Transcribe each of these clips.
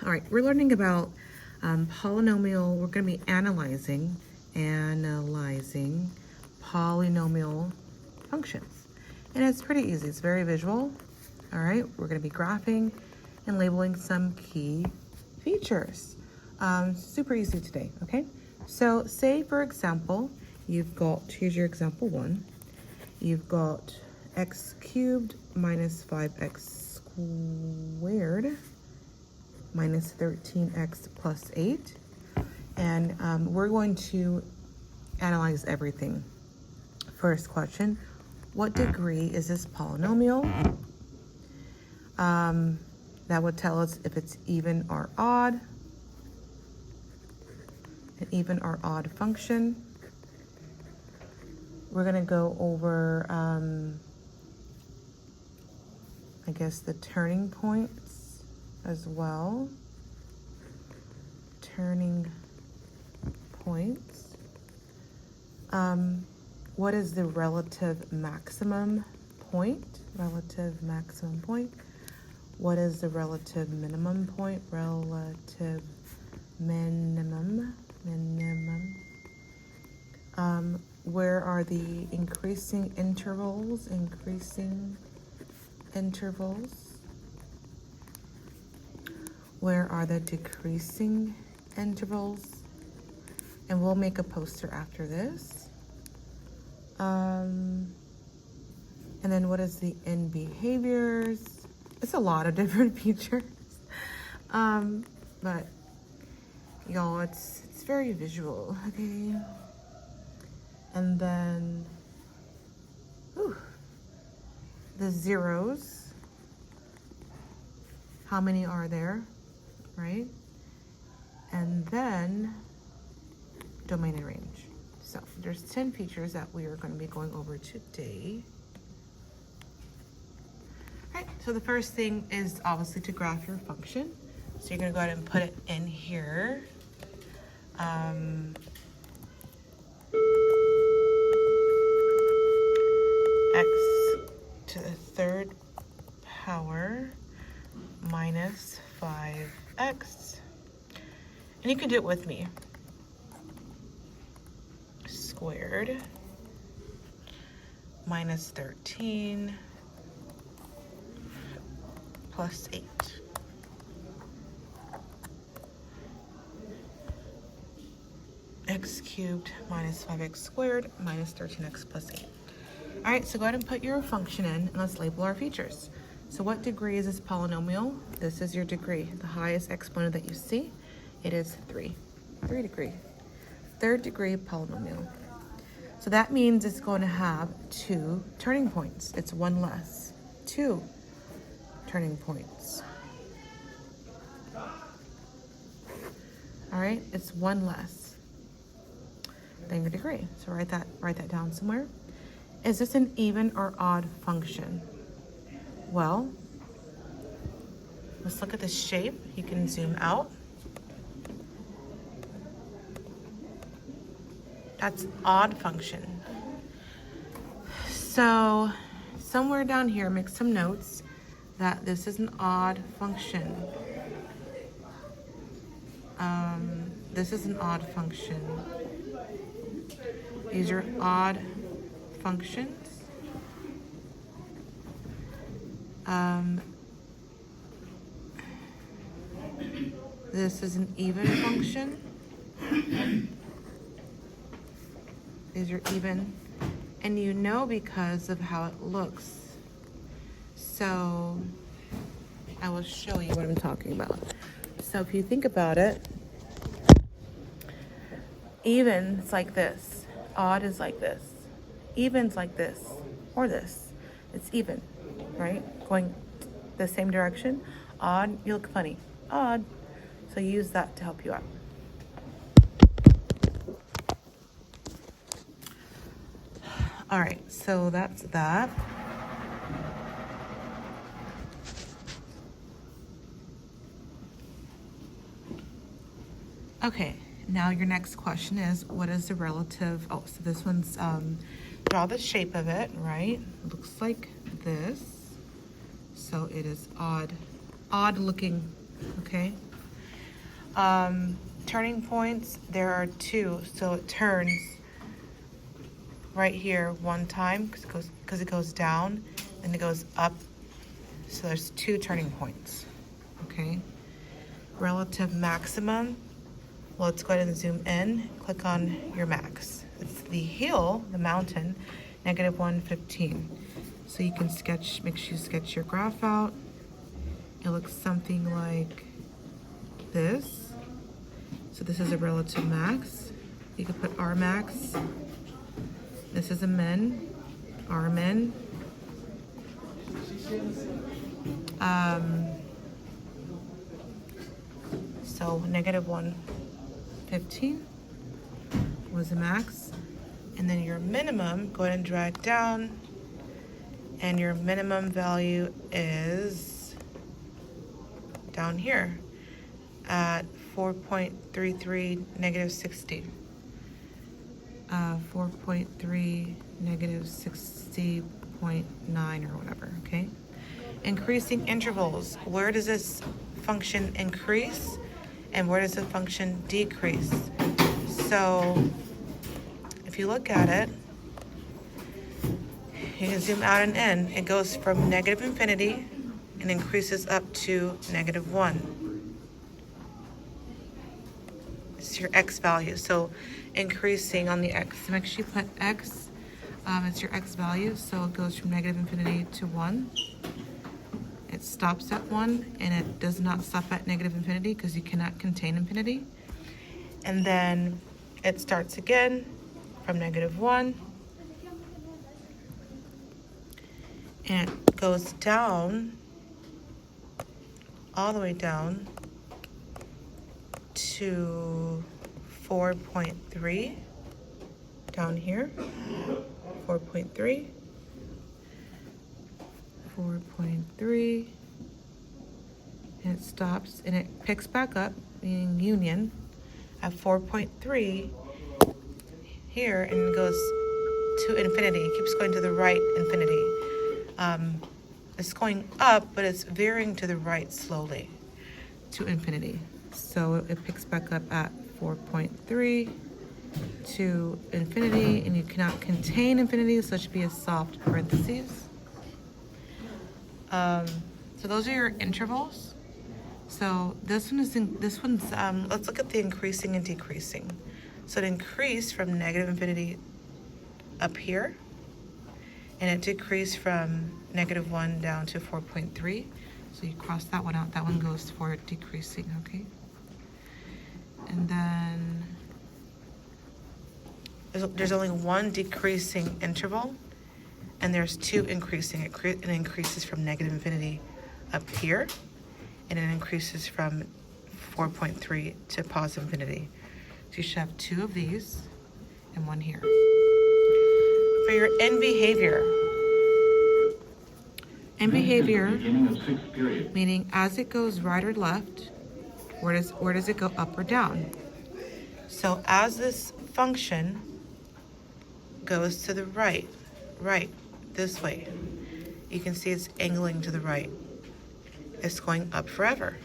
All right, we're learning about polynomial. We're going to be analyzing polynomial functions. And it's pretty easy. It's very visual. All right, we're going to be graphing and labeling some key features. Super easy today, okay? So say, for example, you've got, here's your example 1. You've got x cubed minus 5x squared minus 13x plus 8. And we're going to analyze everything. First question, what degree is this polynomial? That would tell us if it's even or odd. An even or odd function. We're going to go over, I guess, the turning points as well. Turning points. What is the relative maximum point? Relative maximum point. What is the relative minimum point? Relative minimum. Where are the increasing intervals? Increasing intervals. Where are the decreasing intervals? And we'll make a poster after this. And then what is the end behaviors? It's a lot of different features. But y'all, it's very visual, okay? And then the zeros. How many are there, right? And then domain and range. So there's 10 features that we are going to be going over today. All right, so the first thing is obviously to graph your function. So you're going to go ahead and put it in here. X to the third power minus 5x. And you can do it with me. Squared minus 13 plus 8. X cubed minus 5x squared minus 13x plus 8. All right, so go ahead and put your function in and let's label our features. So what degree is this polynomial? This is your degree. The highest exponent that you see, it is 3. 3 degree. Third degree polynomial. So that means it's going to have 2 turning points. It's 1 less. 2 turning points. All right, it's 1 less than your degree. So write that down somewhere. Is this an even or odd function? Well, let's look at this shape. You can zoom out. That's odd function. So somewhere down here, make some notes that this is an odd function. This is an odd function. These are odd functions. This is an even function. These are even, and you know because of how it looks. So I will show you what I'm talking about. So if you think about it, even is like this, odd is like this, even's like this, or this. It's even, right? Going the same direction. Odd, you look funny. Odd. So use that to help you out. All right, so that's that. Okay, now your next question is, what is the relative, so this one's, draw the shape of it, right? Looks like this. So it is odd looking, okay? Turning points, there are 2, so it turns right here 1 time because it goes down and it goes up. So there's 2 turning points. Okay. Relative maximum. Well, let's go ahead and zoom in. Click on your max. It's the hill, the mountain, -115. So you can make sure you sketch your graph out. It looks something like this. So this is a relative max. You can put R max. This is a min, R min. So -115 was the max. And then your minimum, go ahead and drag down. And your minimum value is down here at 4.33 -60. 4.3 -60.9 or whatever, okay? Increasing intervals. Where does this function increase and where does the function decrease? So if you look at it, you can zoom out and in. It goes from -infinity and increases up to -1. It's your x value. So increasing on the x. So make sure you put x. It's your x value. So it goes from -infinity to 1. It stops at 1, and it does not stop at -infinity because you cannot contain infinity. And then it starts again from -1. And it goes down, all the way down to 4.3, down here, 4.3, 4.3, and it stops, and it picks back up, meaning union, at 4.3 here, and it goes to infinity. It keeps going to the right infinity. It's going up, but it's veering to the right slowly to infinity. So it picks back up at 4.3 to infinity, and you cannot contain infinity, so it should be a soft parentheses. So those are your intervals. So this one's let's look at the increasing and decreasing. So it increased from -infinity up here, and it decreased from -1 down to 4.3. So you cross that one out. That one goes for decreasing, okay? And then there's only one decreasing interval, and there's 2 increasing. It increases from -infinity up here, and it increases from 4.3 to positive infinity. So you should have 2 of these and 1 here. For your end behavior, meaning as it goes right or left, where does it go up or down? So as this function goes to the right, this way, you can see it's angling to the right. It's going up forever.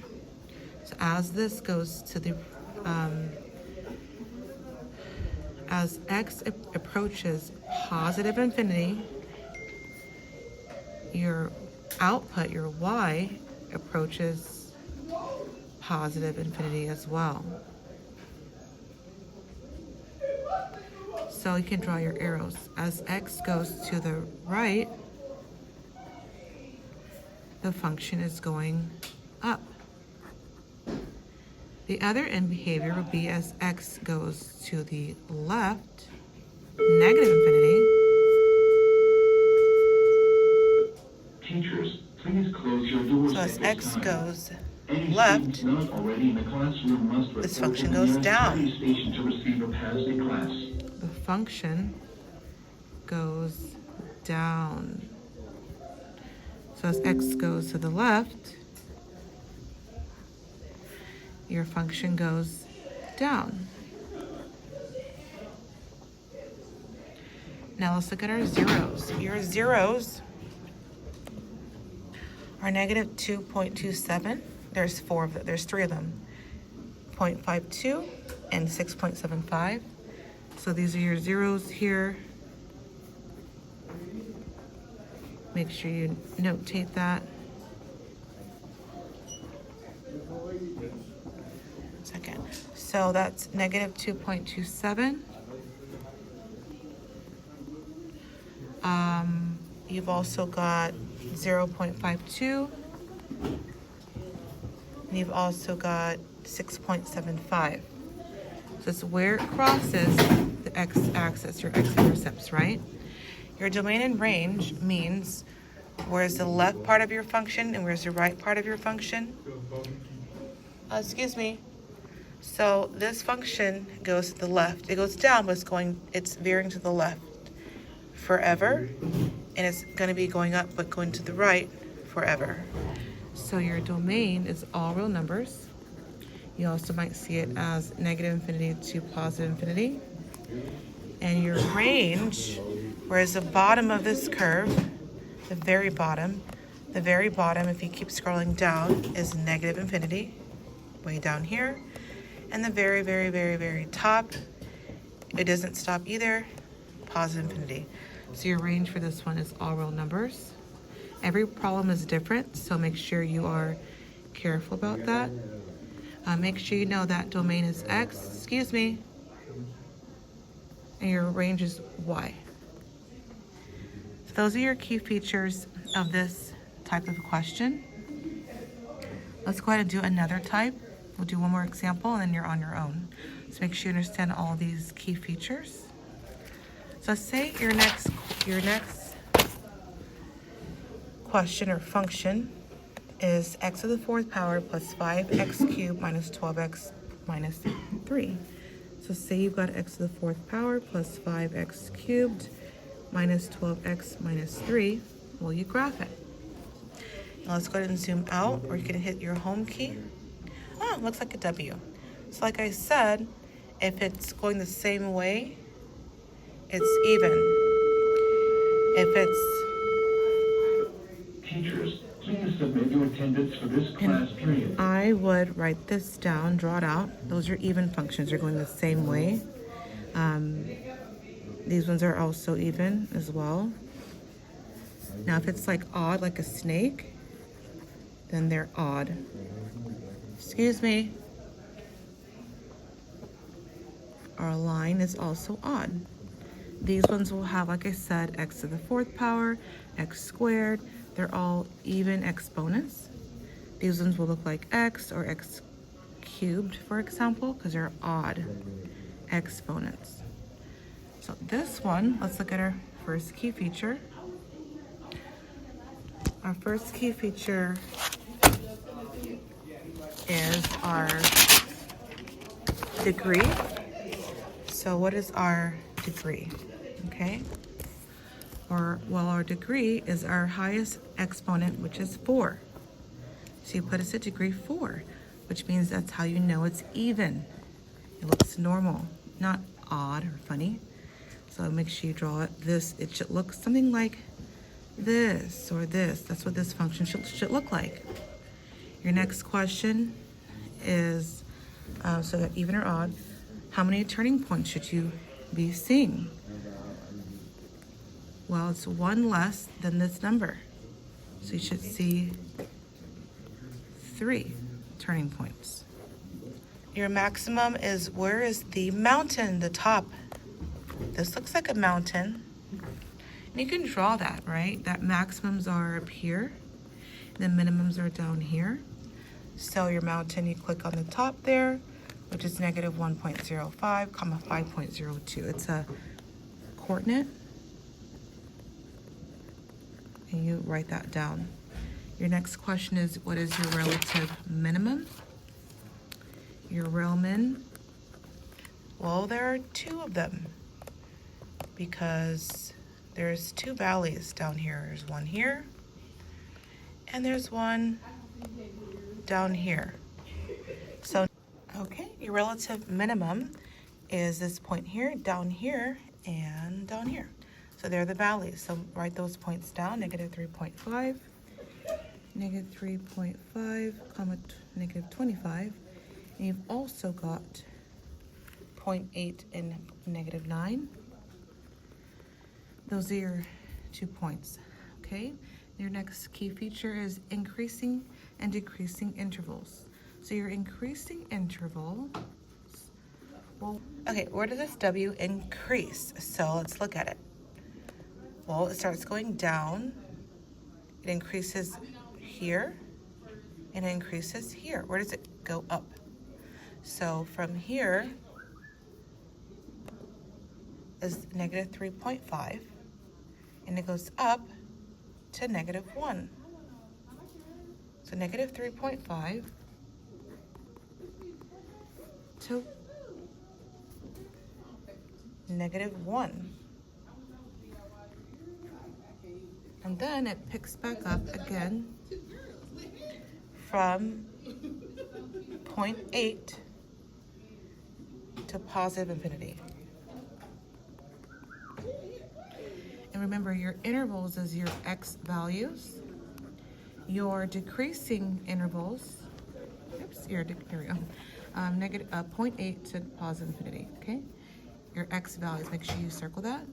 So as this goes to the, as x approaches positive infinity, your output, your y, approaches positive infinity as well. So you can draw your arrows. As x goes to the right, the function is going up. The other end behavior would be as x goes to the left, negative infinity. Teachers, please close your doors. So as x goes left, this function goes down. The function goes down. So as x goes to the left, your function goes down. Now let's look at our zeros. Your zeros are -2.27. There's 3 of them. 6.52 and 6.75. So these are your zeros here. Make sure you notate that. Second. So that's negative 2.27. You've also got 0.52. And you've also got 6.75. So it's where it crosses the x-axis, your x-intercepts, right? Your domain and range means where's the left part of your function and where's the right part of your function. Excuse me. So this function goes to the left. It goes down, but it's veering to the left forever. And it's going to be going up, but going to the right forever. So your domain is all real numbers. You also might see it as negative infinity to positive infinity. And your range, whereas the bottom of this curve, the very bottom, if you keep scrolling down, is negative infinity, way down here. And the very, very, very, very top, it doesn't stop either, positive infinity. So your range for this one is all real numbers. Every problem is different, so make sure you are careful about that. Make sure you know that domain is X, and your range is Y. So those are your key features of this type of question. Let's go ahead and do another type. We'll do one more example and then you're on your own. So make sure you understand all these key features. So say your next question or function is x to the fourth power plus 5x cubed minus 12x minus 3. So say you've got x to the fourth power plus 5x cubed minus 12x minus 3. Well, you graph it. Now let's go ahead and zoom out, or you can hit your home key. Oh, it looks like a W. So like I said, if it's going the same way, it's even. If it's... Teachers, please submit your attendance for this class period. I would write this down, draw it out. Those are even functions. They're going the same way. These ones are also even as well. Now, if it's like odd, like a snake, then they're odd. Excuse me. Our line is also odd. These ones will have, like I said, x to the fourth power, x squared. They're all even exponents. These ones will look like x or x cubed, for example, because they're odd exponents. So this one, let's look at our first key feature. Our first key feature is our degree. So what is our degree? Okay. Our degree is our highest exponent, which is 4. So you put us at degree 4, which means that's how you know it's even. It looks normal, not odd or funny. So make sure you draw it. It should look something like this or this. That's what this function should look like. Your next question is, so that even or odd, how many turning points should you be seeing? Well, it's one less than this number. So you should see 3 turning points. Your maximum is, where is the mountain, the top? This looks like a mountain. And you can draw that, right? That maximums are up here. The minimums are down here. So your mountain, you click on the top there, which is negative 1.05, comma 5.02. It's a coordinate. And you write that down. Your next question is, what is your relative minimum? Your rel min, well, there are 2 of them because there's 2 valleys down here. There's one here and there's one down here. So, okay, your relative minimum is this point here, and down here. So they're the valleys. So write those points down, negative 3.5, negative 3.5, comma negative 25, And you've also got 0.8 and -9. Those are your 2 points, okay? Your next key feature is increasing and decreasing intervals. So your increasing interval, well, okay, where does this W increase? So let's look at it. Well, it starts going down, it increases here, and it increases here. Where does it go up? So from here is -3.5, and it goes up to -1. So -3.5 to -1. And then it picks back up again from 0.8 to positive infinity. And remember, your intervals is your x values. Your decreasing intervals, here we go, negative 0.8 to positive infinity, okay? Your x values, make sure you circle that.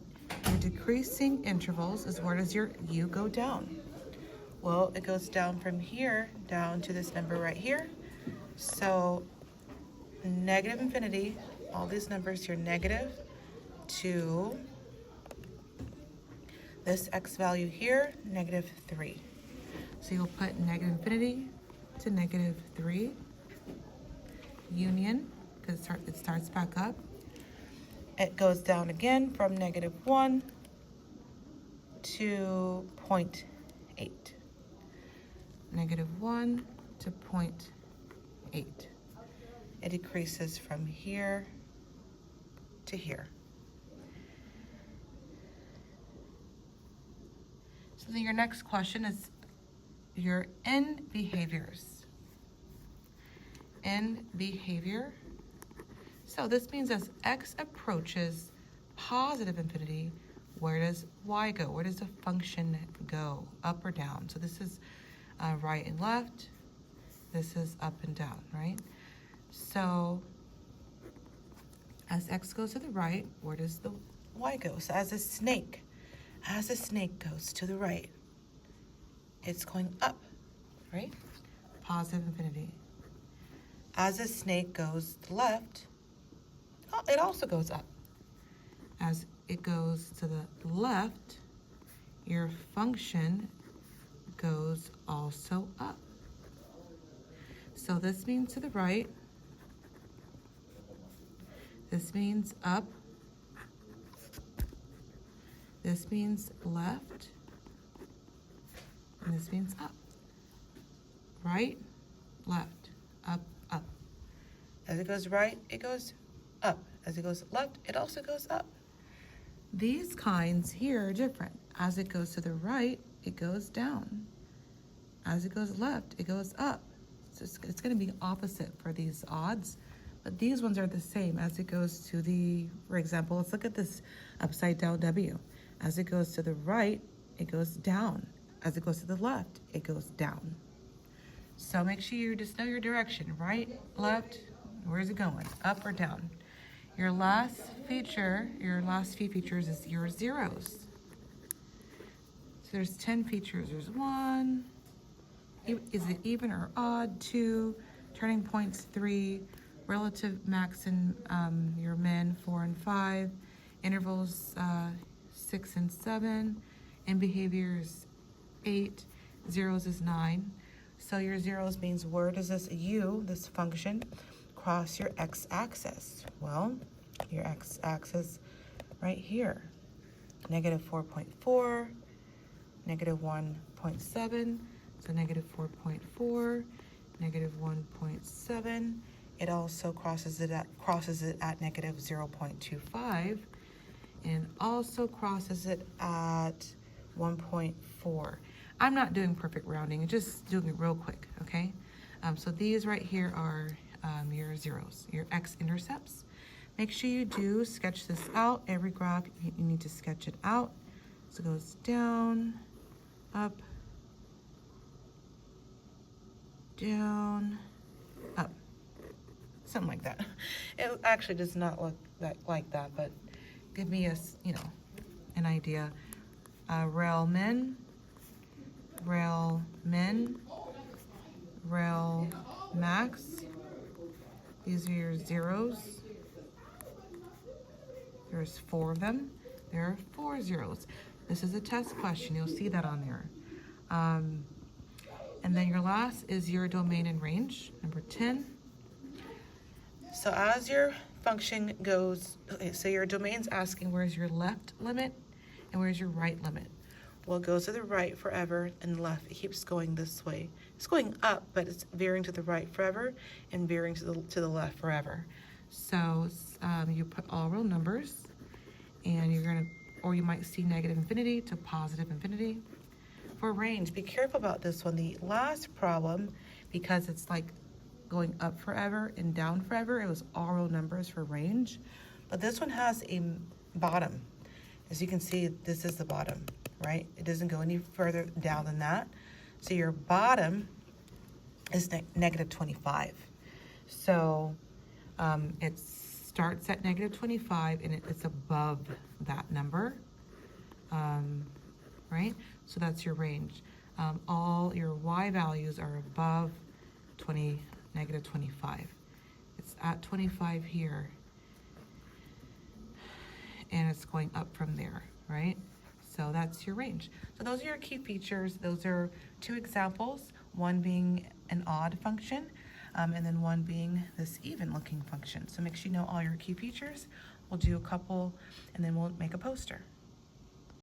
Your decreasing intervals is where does your u go down? Well, it goes down from here down to this number right here. So negative infinity, all these numbers, you're negative to this x value here, -3. So you'll put negative infinity to -3, union, because it starts back up. It goes down again from -1 to 0.8. -1 to 0.8. It decreases from here to here. So then your next question is your end behaviors. End behavior. So this means as x approaches positive infinity, where does y go? Where does the function go? Up or down? So this is right and left. This is up and down, right? So as x goes to the right, where does the y go? So as a snake goes to the right, it's going up, right? Positive infinity. As a snake goes to the left, it also goes up. As it goes to the left, your function goes also up. So this means to the right, this means up, this means left, and this means up. Right, left, up, up. As it goes right, it goes up. As it goes left, it also goes up. These kinds here are different. As it goes to the right, it goes down. As it goes left, it goes up. So it's going to be opposite for these odds, but these ones are the same. As it goes to the, for example, let's look at this upside down W. As it goes to the right, it goes down. As it goes to the left, it goes down. So make sure you just know your direction, right, left, where's it going, up or down? Your last few features is your zeros. So there's 10 features. There's 1, is it even or odd? 2, turning points 3, relative max and your min 4 and 5, intervals 6 and 7, and behaviors 8, zeros is 9. So your zeros means where does this u, this function, cross your x-axis? Well, your x-axis right here, -4.4, -1.7, so -4.4, -1.7. It also crosses it at -0.25, and also crosses it at 1.4. I'm not doing perfect rounding, I'm just doing it real quick, okay? So these right here are your zeros, your x-intercepts. Make sure you do sketch this out. Every graph, you need to sketch it out. So it goes down, up, down, up. something like that. It actually does not look like that, but give me an idea. Rel min, rel max. These are your zeros. There's 4 of them. There are 4 zeros. This is a test question. You'll see that on there. And then your last is your domain and range, number 10. So as your function goes, okay, so your domain's asking where's your left limit and where's your right limit. Well, it goes to the right forever and left. It keeps going this way. It's going up, but it's veering to the right forever and veering to the left forever. So you put all real numbers, and or you might see negative infinity to positive infinity. For range, be careful about this one. The last problem, because it's like going up forever and down forever, it was all real numbers for range. But this one has a bottom. As you can see, this is the bottom, right? It doesn't go any further down than that. So your bottom is negative 25. So it starts at negative 25 and it's above that number, right? So that's your range. All your y values are above negative 25. It's at 25 here, and it's going up from there, right? So that's your range. So those are your key features. Those are 2 examples, one being an odd function, and then one being this even looking function. So make sure you know all your key features. We'll do a couple, and then we'll make a poster.